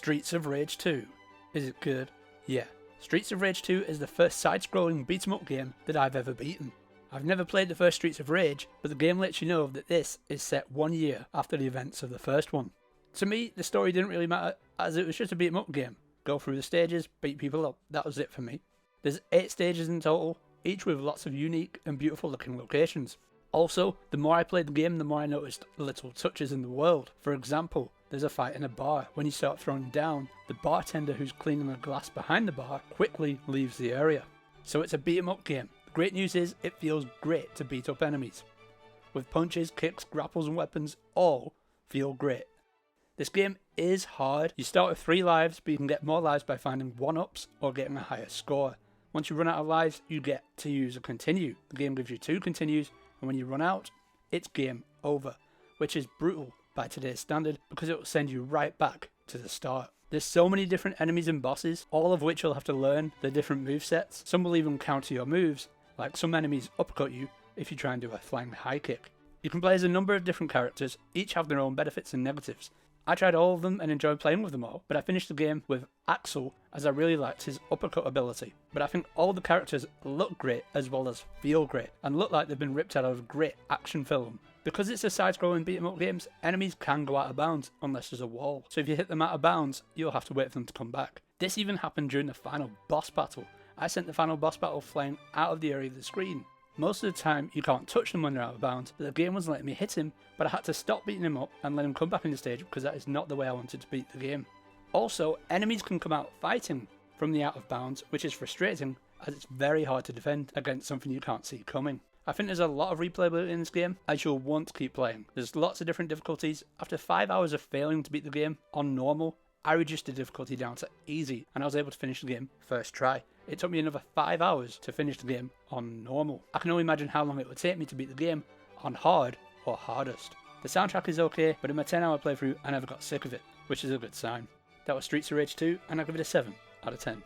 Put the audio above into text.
Streets of Rage 2. Is it good? Yeah. Streets of Rage 2 is the first side-scrolling beat-em-up game that I've ever beaten. I've never played the first Streets of Rage, but the game lets you know that this is set 1 year after the events of the first one. To me, the story didn't really matter, as it was just a beat-em-up game. Go through the stages, beat people up, that was it for me. There's 8 stages in total, each with lots of unique and beautiful looking locations. Also, the more I played the game, the more I noticed little touches in the world. For example, there's a fight in a bar. When you start throwing down, the bartender who's cleaning the glass behind the bar quickly leaves the area. So it's a beat 'em up game. The great news is it feels great to beat up enemies. With punches, kicks, grapples and weapons all feel great. This game is hard. You start with 3 lives, but you can get more lives by finding 1-ups or getting a higher score. Once you run out of lives, you get to use a continue. The game gives you 2 continues, and when you run out, it's game over, which is brutal by today's standard because it will send you right back to the start. There's so many different enemies and bosses, all of which you'll have to learn the different movesets. Some will even counter your moves, like some enemies uppercut you if you try and do a flying high kick. You can play as a number of different characters, each have their own benefits and negatives. I tried all of them and enjoyed playing with them all, but I finished the game with Axel as I really liked his uppercut ability. But I think all the characters look great as well as feel great, and look like they've been ripped out of a great action film. Because it's a side-scrolling beat-em-up games, enemies can go out of bounds unless there's a wall. So if you hit them out of bounds, you'll have to wait for them to come back. This even happened during the final boss battle. I sent the final boss battle flying out of the area of the screen. Most of the time you can't touch them when they're out of bounds, but the game wasn't letting me hit him, but I had to stop beating him up and let him come back in the stage because that is not the way I wanted to beat the game. Also, enemies can come out fighting from the out of bounds, which is frustrating as it's very hard to defend against something you can't see coming. I think there's a lot of replayability in this game as you'll want to keep playing. There's lots of different difficulties. After 5 hours of failing to beat the game on normal, I reduced the difficulty down to easy and I was able to finish the game first try. It took me another 5 hours to finish the game on normal. I can only imagine how long it would take me to beat the game on hard or hardest. The soundtrack is okay, but in my 10-hour playthrough I never got sick of it, which is a good sign. That was Streets of Rage 2 and I give it a 7 out of 10.